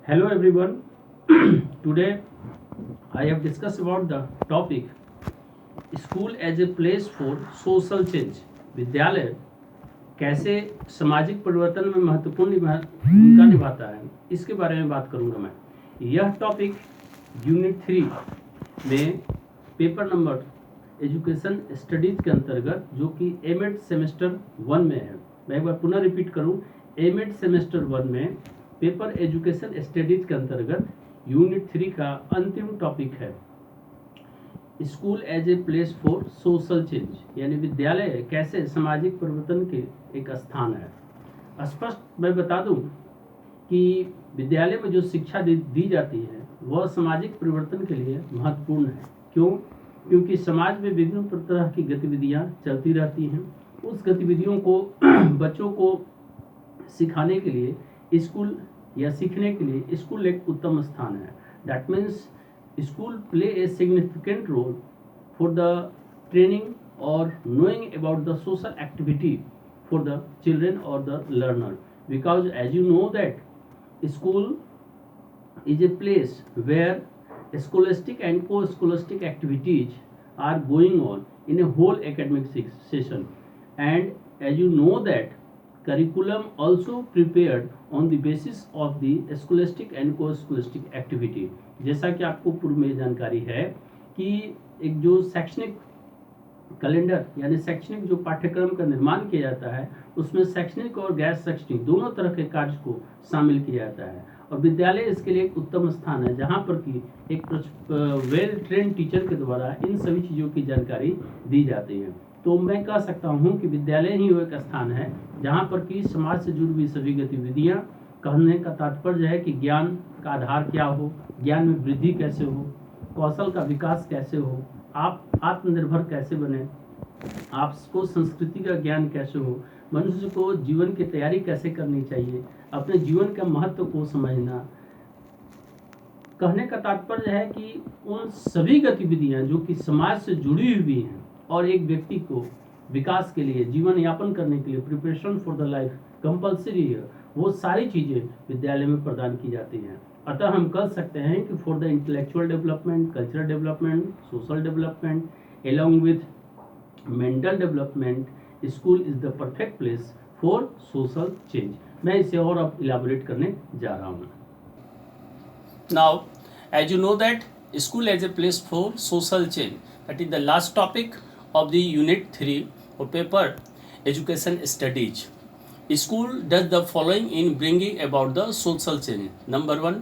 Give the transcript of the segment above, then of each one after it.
Hello everyone. Today I have discussed about the topic school as a place for social change. विद्यालय कैसे सामाजिक परिवर्तन में महत्वपूर्ण भूमिका निभाता है, इसके बारे में बात करूंगा मैं। यह टॉपिक यूनिट 3 में पेपर नंबर एजुकेशन स्टडीज के अंतर्गत जो कि एमएड सेमेस्टर 1 में है। मैं एक बार पुनः रिपीट करूं, एमएड सेमेस्टर 1 में पेपर एजुकेशन स्टडीज के अंतर्गत यूनिट 3 का अंतिम टॉपिक है school as a place for social change, यानी विद्यालय कैसे सामाजिक परिवर्तन के एक स्थान है। स्पष्ट मैं बता दूं कि विद्यालय में जो शिक्षा दी जाती है वह सामाजिक परिवर्तन के लिए महत्वपूर्ण है। क्यों? क्योंकि समाज में विभिन्न तरह की गतिविधियां चलती रहती हैं। उस गतिविधियों को बच्चों को सिखाने के लिए स्कूल या सीखने के लिए स्कूल एक उत्तम स्थान है। That means school play a significant role for the training or knowing about the social activity for the children or the learner, because as you know that school is a place where scholastic and co-scholastic activities are going on in a whole academic session, and as you know that curriculum also prepared on the basis of the scholastic and co-scholastic activity। जैसा कि आपको पूर्व में जानकारी है कि एक जो शैक्षणिक कैलेंडर यानी शैक्षणिक जो पाठ्यक्रम का निर्माण किया जाता है उसमें शैक्षणिक और गैर शैक्षणिक दोनों तरह के कार्य को शामिल किया जाता है, और विद्यालय इसके लिए एक उत्तम स्थान है जहां पर कि एक वेल ट्रेन टीचर के द्वारा इन सभी चीज़ों की जानकारी दी जाती है। तो मैं कह सकता हूं कि विद्यालय ही वो एक स्थान है जहां पर कि समाज से जुड़ी हुई सभी गतिविधियां, कहने का तात्पर्य है कि ज्ञान का आधार क्या हो, ज्ञान में वृद्धि कैसे हो, कौशल का विकास कैसे हो, आप आत्मनिर्भर कैसे बने, आपको संस्कृति का ज्ञान कैसे हो, मनुष्य को जीवन की तैयारी कैसे करनी चाहिए, अपने जीवन का महत्व को समझना। कहने का तात्पर्य है कि उन सभी गतिविधियां जो कि समाज से जुड़ी हुई हैं और एक व्यक्ति को विकास के लिए, जीवन यापन करने के लिए, preparation for the life compulsory है, वो सारी चीज़ें विद्यालय में प्रदान की जाती हैं। अतः हम कह सकते हैं कि for the intellectual development, cultural development, social development along with mental development, school is the perfect place for social change. मैं इसे और अब इलाबोरेट करने जा रहा हूँ। Now as you know that school as a place for social change, that is the last topic of the unit 3 or paper education studies. School does the following in bringing about the social change. Number 1,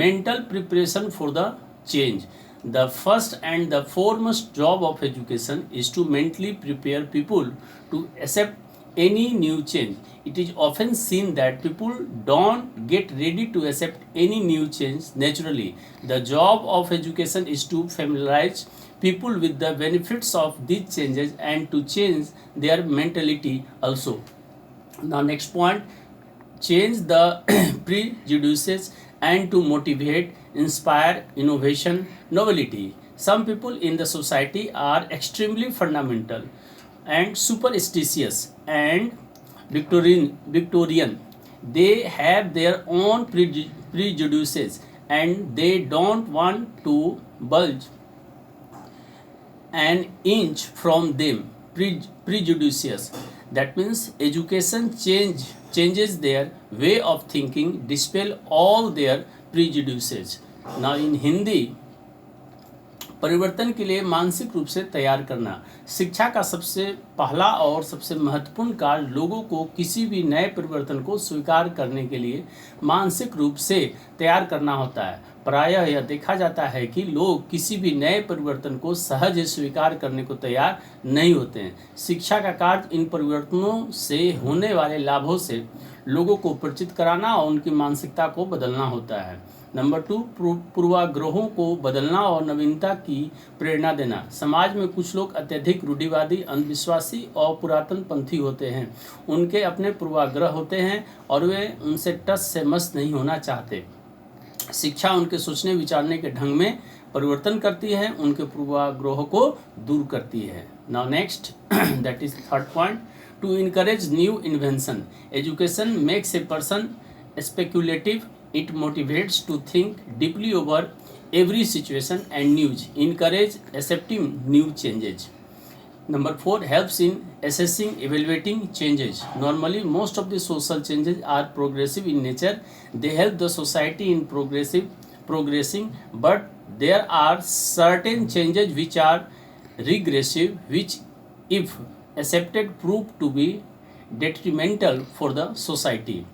mental preparation for the change. The first and the foremost job of education is to mentally prepare people to accept any new change. It is often seen that people don't get ready to accept any new change naturally. The job of education is to familiarize people with the benefits of these changes and to change their mentality also. Now next point, change the prejudices and to motivate, inspire innovation, novelty. Some people in the society are extremely fundamental and superstitious and Victorian. They have their own prejudices and they don't want to budge an inch from them. Prejudices, that means education changes their way of thinking, dispel all their prejudices. Now in Hindi, परिवर्तन के लिए मानसिक रूप से तैयार करना। शिक्षा का सबसे पहला और सबसे महत्वपूर्ण कार्य लोगों को किसी भी नए परिवर्तन को स्वीकार करने के लिए मानसिक रूप से तैयार करना होता है। प्रायः यह देखा जाता है कि लोग किसी भी नए परिवर्तन को सहज स्वीकार करने को तैयार नहीं होते हैं। शिक्षा का कार्य इन परिवर्तनों से होने वाले लाभों से लोगों को परिचित कराना और उनकी मानसिकता को बदलना होता है। नंबर 2, पूर्वाग्रहों को बदलना और नवीनता की प्रेरणा देना। समाज में कुछ लोग अत्यधिक रूढ़िवादी, अंधविश्वासी और पुरातनपंथी होते हैं। उनके अपने पूर्वाग्रह होते हैं और वे उनसे टस से मस नहीं होना चाहते। शिक्षा उनके सोचने विचारने के ढंग में परिवर्तन करती है, उनके पूर्वाग्रहों को दूर करती है। Now next, that is third point, to encourage new invention. Education makes a person speculative It motivates to think deeply over every situation and news, encourage accepting new changes. Number 4, helps in assessing, evaluating changes. Normally, most of the social changes are progressive in nature. They help the society in progressing, but there are certain changes which are regressive, which, if accepted, prove to be detrimental for the society.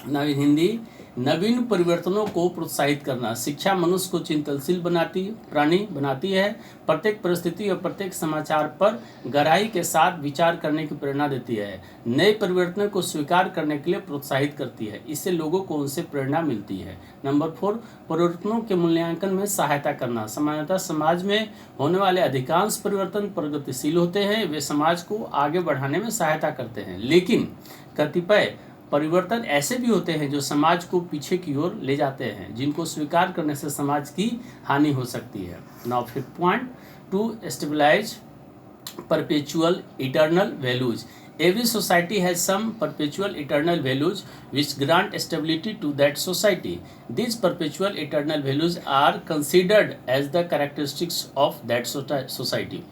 Now in Hindi, नवीन परिवर्तनों को प्रोत्साहित करना। शिक्षा मनुष्य को चिंतनशील प्राणी बनाती है। प्रत्येक परिस्थिति और प्रत्येक समाचार पर गहराई के साथ विचार करने की प्रेरणा देती है। नए परिवर्तनों को स्वीकार करने के लिए प्रोत्साहित करती है। इससे लोगों को उनसे प्रेरणा मिलती है। नंबर 4, परिवर्तनों के मूल्यांकन में सहायता करना। सामान्यतः समाज में होने वाले अधिकांश परिवर्तन प्रगतिशील होते हैं। वे समाज को आगे बढ़ाने में सहायता करते हैं, लेकिन कतिपय परिवर्तन ऐसे भी होते हैं जो समाज को पीछे की ओर ले जाते हैं, जिनको स्वीकार करने से समाज की हानि हो सकती है। Now 5th point, to stabilise perpetual eternal values. Every society has some perpetual eternal values which grant stability to that society. These perpetual eternal values are considered as the characteristics of that society.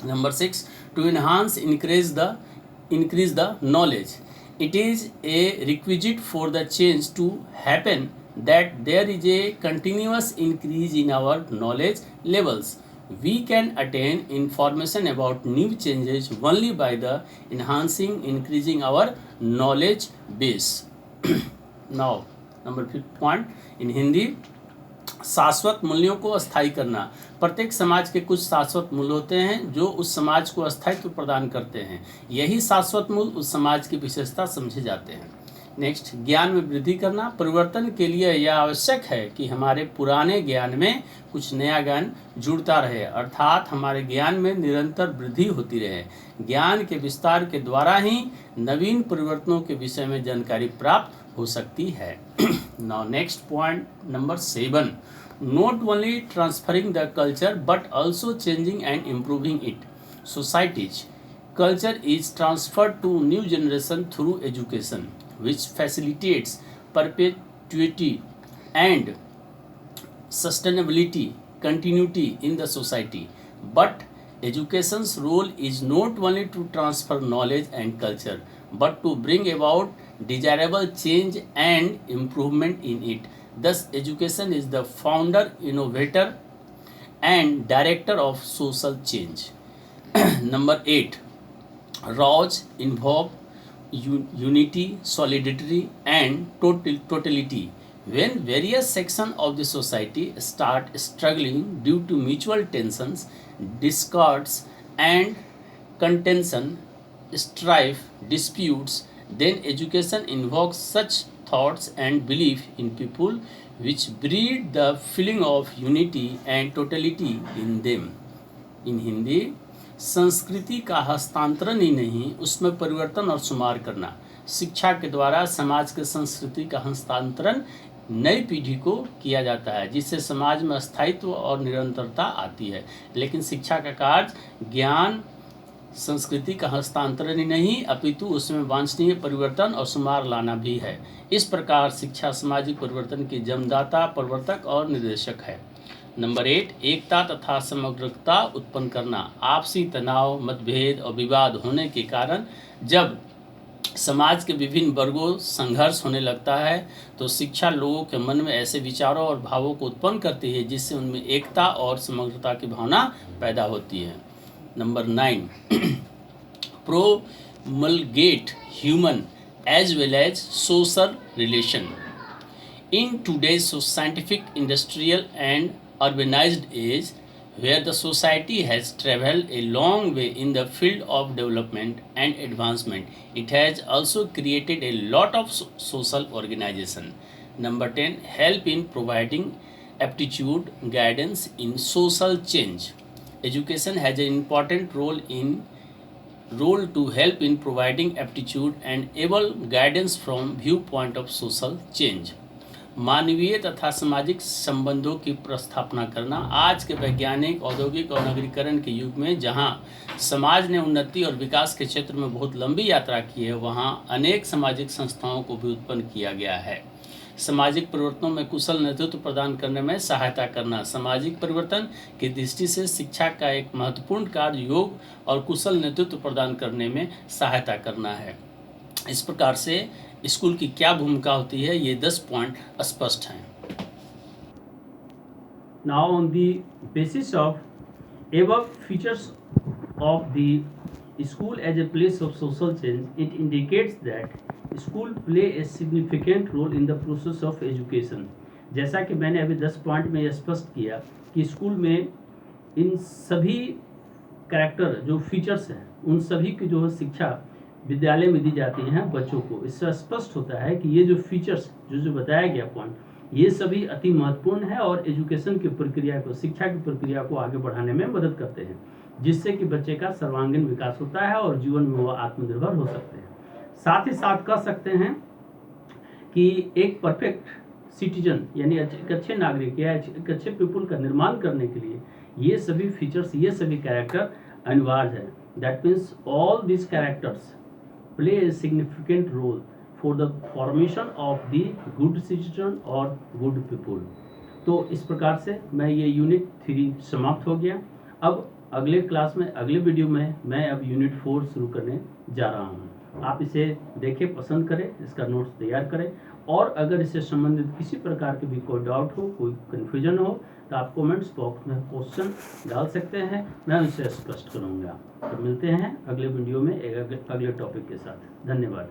Number 6, to enhance, increase the knowledge. It is a requisite for the change to happen that there is a continuous increase in our knowledge levels. We can attain information about new changes only by the increasing our knowledge base. Now, number 5th point in Hindi, शाश्वत मूल्यों को अस्थायी करना। प्रत्येक समाज के कुछ शाश्वत मूल्य होते हैं जो उस समाज को अस्थायित्व प्रदान करते हैं। यही शाश्वत मूल्य उस समाज की विशेषता समझे जाते हैं। नेक्स्ट, ज्ञान में वृद्धि करना। परिवर्तन के लिए यह आवश्यक है कि हमारे पुराने ज्ञान में कुछ नया ज्ञान जुड़ता रहे, अर्थात हमारे ज्ञान में निरंतर वृद्धि होती रहे। ज्ञान के विस्तार के द्वारा ही नवीन परिवर्तनों के विषय में जानकारी प्राप्त हो सकती है। Now next point, number 7, not only transferring the culture but also changing and improving it. Societies culture is transferred to new generation through education, which facilitates perpetuity and sustainability, continuity in the society. But education's role is not only to transfer knowledge and culture, but to bring about desirable change and improvement in it. Thus, education is the founder, innovator, and director of social change. Number 8, roles involve unity, solidarity, and totality. When various sections of the society start struggling due to mutual tensions, discords, and contention, strife, disputes, then education invokes such thoughts and belief in people which breed the feeling of unity and totality in them. In Hindi, संस्कृति का हस्तांतरण ही नहीं, उसमें परिवर्तन और सुधार करना। शिक्षा के द्वारा समाज के संस्कृति का हस्तांतरण नई पीढ़ी को किया जाता है, जिससे समाज में स्थायित्व और निरंतरता आती है। लेकिन शिक्षा का कार्य ज्ञान संस्कृति का हस्तांतरण ही नहीं, अपितु उसमें वांछनीय परिवर्तन और सुधार लाना भी है। इस प्रकार शिक्षा सामाजिक परिवर्तन की जन्मदाता, प्रवर्तक और निर्देशक है। नंबर 8, एकता तथा समग्रता उत्पन्न करना। आपसी तनाव, मतभेद और विवाद होने के कारण जब समाज के विभिन्न वर्गों संघर्ष होने लगता है, तो शिक्षा लोगों के मन में ऐसे विचारों और भावों को उत्पन्न करती है जिससे उनमें एकता और समग्रता की भावना पैदा होती है। Number 9, promulgate human as well as social relation. In today's scientific, industrial, and urbanized age, where the society has traveled a long way in the field of development and advancement, it has also created a lot of social organization. Number 10, help in providing aptitude, guidance in social change. Education has an important role to help in providing aptitude and able guidance from viewpoint of social change. मानवीय तथा सामाजिक संबंधों की प्रस्थापना करना। आज के वैज्ञानिक, औद्योगिक और नगरीकरण के युग में जहां समाज ने उन्नति और विकास के क्षेत्र में बहुत लंबी यात्रा की है, वहां अनेक सामाजिक संस्थाओं को भी उत्पन्न किया गया है। सामाजिक परिवर्तनों में कुशल नेतृत्व प्रदान करने में सहायता करना। सामाजिक परिवर्तन की दृष्टि से शिक्षा का एक महत्वपूर्ण कार्य योग और कुशल नेतृत्व प्रदान करने में सहायता करना है। इस प्रकार से स्कूल की क्या भूमिका होती है, ये 10 पॉइंट स्पष्ट हैं। Now, on the basis of above features of the school as a place of social change, it indicates that school play a significant role in the process of education. जैसा कि मैंने अभी 10 पॉइंट में यह स्पष्ट किया कि स्कूल में इन सभी कैरेक्टर जो फीचर्स हैं उन सभी की जो है शिक्षा विद्यालय में दी जाती हैं बच्चों को। इससे स्पष्ट होता है कि ये जो फीचर्स जो बताया गया पॉइंट, ये सभी अति महत्वपूर्ण है और एजुकेशन की प्रक्रिया को, शिक्षा की प्रक्रिया को आगे बढ़ाने में मदद करते हैं, जिससे कि बच्चे का सर्वांगीण विकास होता है और जीवन में वो आत्मनिर्भर हो सकते हैं। साथ ही साथ कह सकते हैं कि एक परफेक्ट सिटीजन यानी एक अच्छे नागरिक या एक अच्छे पीपुल का निर्माण करने के लिए ये सभी फीचर्स, ये सभी कैरेक्टर अनिवार्य है। That means all this characters play a significant role for the formation of the good citizen और गुड पीपुल। तो इस प्रकार से मैं ये यूनिट 3 समाप्त हो गया। अब अगले क्लास में, अगले वीडियो में मैं अब यूनिट 4 शुरू करने जा रहा हूँ। आप इसे देखें, पसंद करें, इसका नोट्स तैयार करें और अगर इससे संबंधित किसी प्रकार के भी कोई डाउट हो, कोई कन्फ्यूजन हो तो आप कमेंट्स बॉक्स में क्वेश्चन डाल सकते हैं, मैं उसे स्पष्ट करूँगा। तो मिलते हैं अगले वीडियो में एक अगले टॉपिक के साथ। धन्यवाद।